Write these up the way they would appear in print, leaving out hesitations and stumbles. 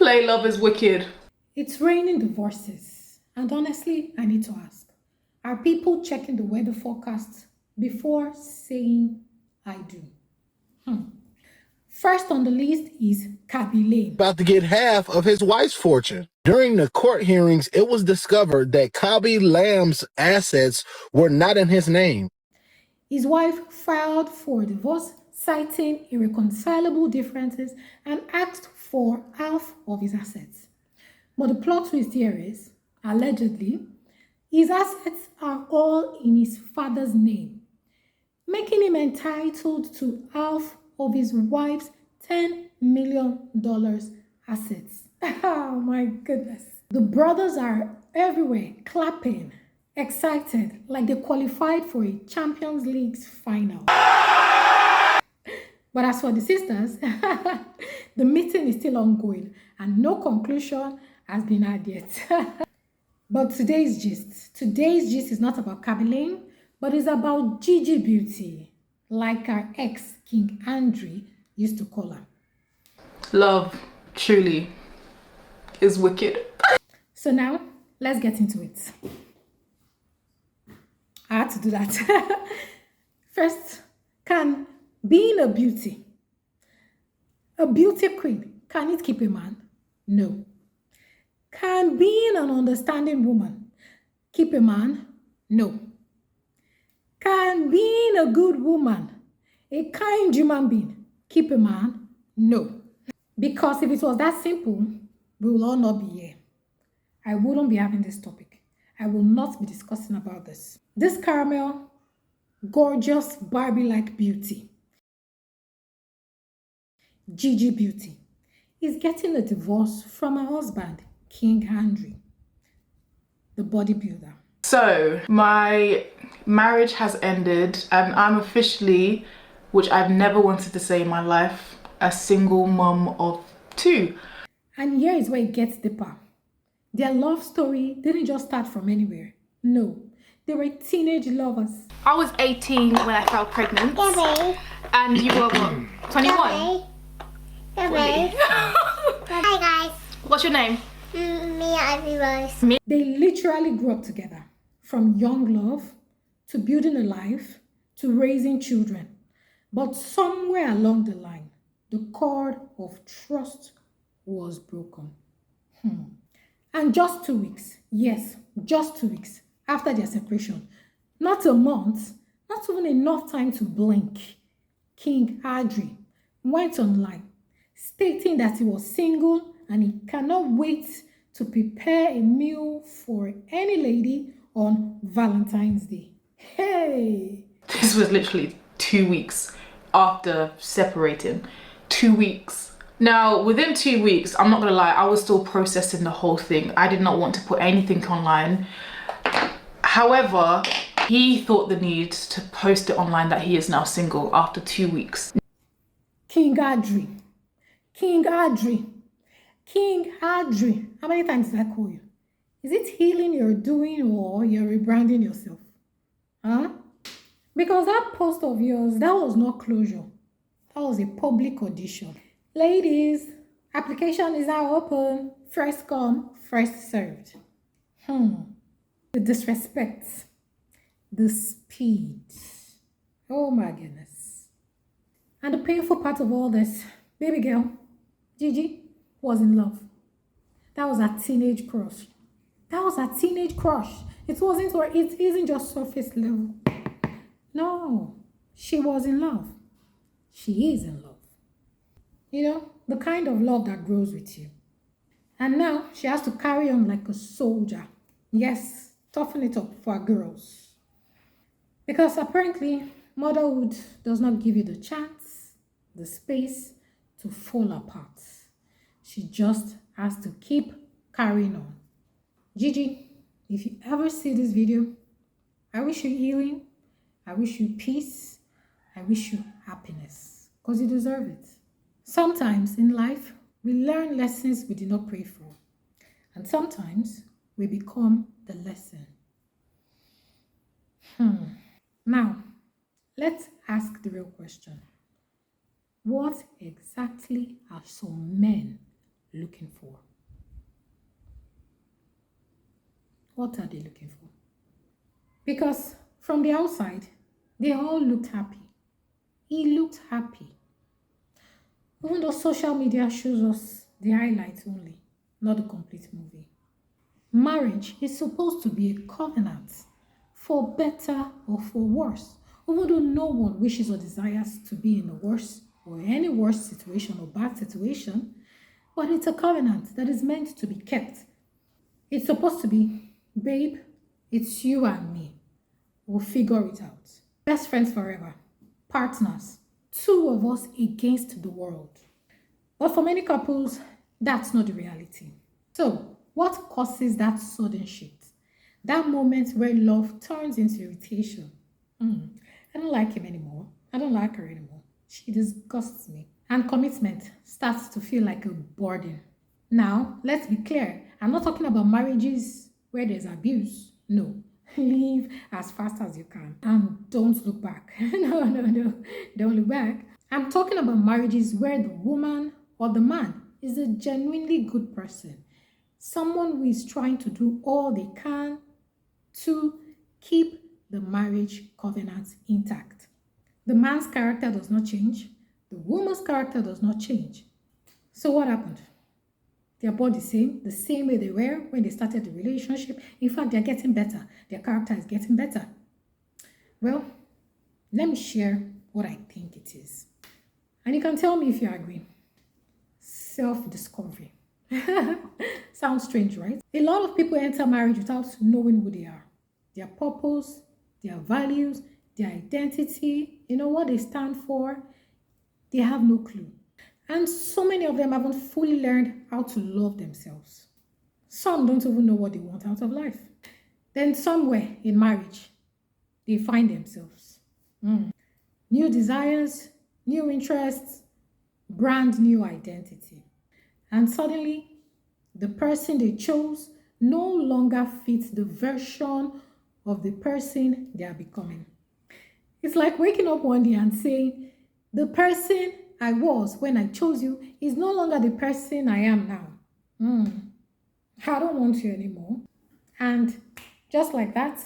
Play Love is Wicked. It's raining divorces. And honestly, I need to ask, are people checking the weather forecast before saying I do? First on the list is Khaby Lame. About to get half of his wife's fortune. During the court hearings, it was discovered that Khaby Lame's assets were not in his name. His wife filed for divorce, citing irreconcilable differences and asked for half of his assets. But the plot twist here is, allegedly, his assets are all in his father's name, making him entitled to half of his wife's $10 million assets. Oh my goodness. The brothers are everywhere, clapping, excited, like they qualified for a Champions League final. But as for the sisters, the meeting is still ongoing and no conclusion has been had yet. But today's gist is not about Khaby Lame, but it's about Gigi Beauty, like our ex, King Adri, used to call her. Love, truly, is wicked. So now, let's get into it. I had to do that. First, can being a beauty queen, can it keep a man? No. Can being an understanding woman keep a man? No. Can being a good woman, a kind human being, keep a man? No. Because if it was that simple, we will all not be here. I wouldn't be having this topic. I will not be discussing about this. This caramel, gorgeous Barbie-like beauty, Gigi Beauty, is getting a divorce from her husband, King Adri, the bodybuilder. So, my marriage has ended and I'm officially, which I've never wanted to say in my life, a single mum of 2. And here is where it gets deeper. Their love story didn't just start from anywhere. No, they were teenage lovers. I was 18 when I fell pregnant. Gabby. And you were what? 21? Gabby. Hi guys. What's your name? Me Adri. They literally grew up together, from young love to building a life to raising children. But somewhere along the line, the cord of trust was broken. And just 2 weeks, yes, just 2 weeks after their separation, not a month, not even enough time to blink, King Adri went online stating that he was single and he cannot wait to prepare a meal for any lady on Valentine's Day. Hey! This was literally 2 weeks after separating. 2 weeks. Now, within 2 weeks, I'm not gonna lie, I was still processing the whole thing. I did not want to put anything online. However, he thought the need to post it online that he is now single after 2 weeks. King Adri. King Adri. King Adri. How many times did I call you? Is it healing you're doing or you're rebranding yourself? Huh? Because that post of yours, that was not closure. That was a public audition. Ladies, application is now open. First come, first served. The disrespect. The speed. Oh my goodness. And the painful part of all this, baby girl, Gigi, was in love. That was a teenage crush. That was a teenage crush. It isn't just surface level. No, she was in love. She is in love. You know, the kind of love that grows with you. And now she has to carry on like a soldier. Yes, toughen it up for our girls. Because apparently, motherhood does not give you the chance, the space to fall apart. She just has to keep carrying on. Gigi, if you ever see this video, I wish you healing. I wish you peace. I wish you happiness. Because you deserve it. Sometimes in life, we learn lessons we did not pray for. And sometimes we become the lesson. Now, let's ask the real question. What exactly are some men looking for? What are they looking for? Because from the outside, they all looked happy. He looked happy. Even though social media shows us the highlights only, not the complete movie. Marriage is supposed to be a covenant for better or for worse. Even though no one wishes or desires to be in a worse or any worse situation or bad situation, but it's a covenant that is meant to be kept. It's supposed to be, babe, it's you and me. We'll figure it out. Best friends forever. Partners. Two of us against the world. But for many couples, that's not the reality. So, what causes that sudden shift? That moment where love turns into irritation. I don't like him anymore. I don't like her anymore. She disgusts me. And commitment starts to feel like a burden. Now, let's be clear. I'm not talking about marriages where there's abuse. No. Leave as fast as you can. And don't look back. No. Don't look back. I'm talking about marriages where the woman or the man is a genuinely good person. Someone who is trying to do all they can to keep the marriage covenant intact. The man's character does not change. The woman's character does not change. So what happened? They're both the same way they were when they started the relationship. In fact, they're getting better. Their character is getting better. Well, let me share what I think it is. And you can tell me if you agree. Self-discovery. Sounds strange, right? A lot of people enter marriage without knowing who they are. Their purpose, their values, their identity, what they stand for. They have no clue. And so many of them haven't fully learned how to love themselves. Some don't even know what they want out of life. Then somewhere in marriage, they find themselves. New desires, new interests, brand new identity. And suddenly, the person they chose no longer fits the version of the person they are becoming. It's like waking up one day and saying, the person I was when I chose you is no longer the person I am now. I don't want you anymore. And just like that,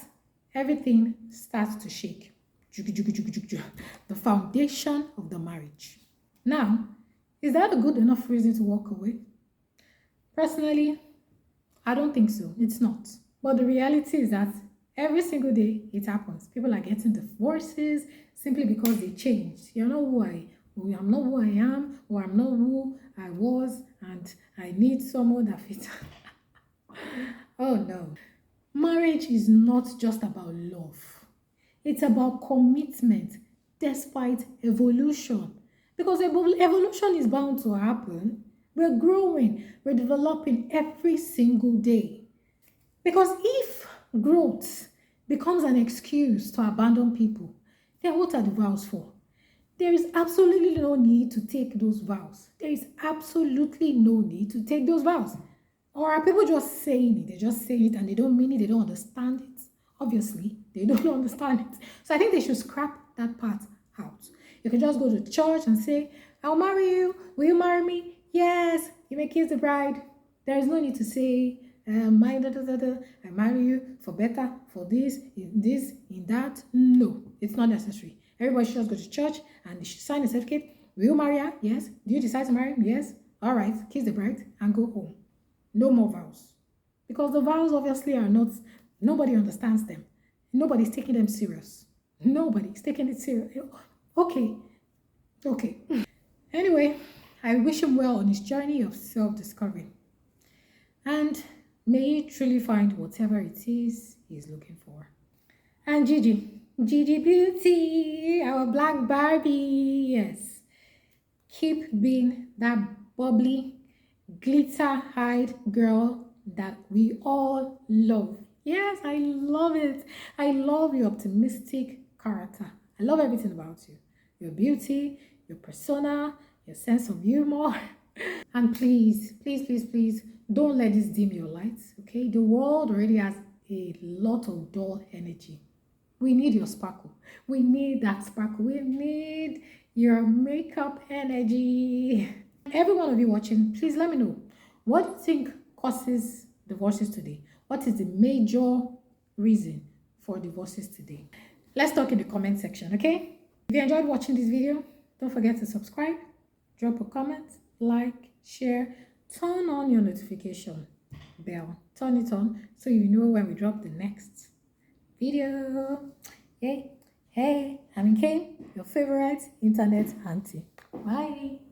everything starts to shake. The foundation of the marriage. Now, is that a good enough reason to walk away? Personally, I don't think so. It's not. But the reality is that every single day it happens. People are getting divorces simply because they changed. I'm not who I am, or I'm not who I was, and I need someone that fits. Oh no. Marriage is not just about love. It's about commitment despite evolution. Because evolution is bound to happen. We're growing, we're developing every single day. Because if growth becomes an excuse to abandon people, then what are the vows for? There is absolutely no need to take those vows. There is absolutely no need to take those vows. Or are people just saying it? They just say it and they don't mean it, they don't understand it. Obviously, they don't understand it. So I think they should scrap that part out. You can just go to church and say, I'll marry you. Will you marry me? Yes. You may kiss the bride. There is no need to say, I marry you for better, for this, in that. No, it's not necessary. Everybody should just go to church and they should sign a certificate. Will you marry her? Yes. Do you decide to marry him? Yes. All right. Kiss the bride and go home. No more vows. Because the vows obviously are not, nobody understands them. Nobody's taking them serious. Nobody's taking it serious. Okay. Anyway, I wish him well on his journey of self-discovery. And may he truly find whatever it is he's looking for. And Gigi Beauty, our black Barbie, yes. Keep being that bubbly, glitter-eyed girl that we all love. Yes, I love it. I love your optimistic character. I love everything about you. Your beauty, your persona, your sense of humor. And please, don't let this dim your lights, okay? The world already has a lot of dull energy. We need your sparkle. We need that sparkle. We need your makeup energy. Every one of you watching, please let me know. What do you think causes divorces today? What is the major reason for divorces today? Let's talk in the comment section, okay? If you enjoyed watching this video, don't forget to subscribe, drop a comment, like, share, turn on your notification bell. Turn it on so you know when we drop the next video. Hey, I'm Kane, your favorite internet auntie. Bye.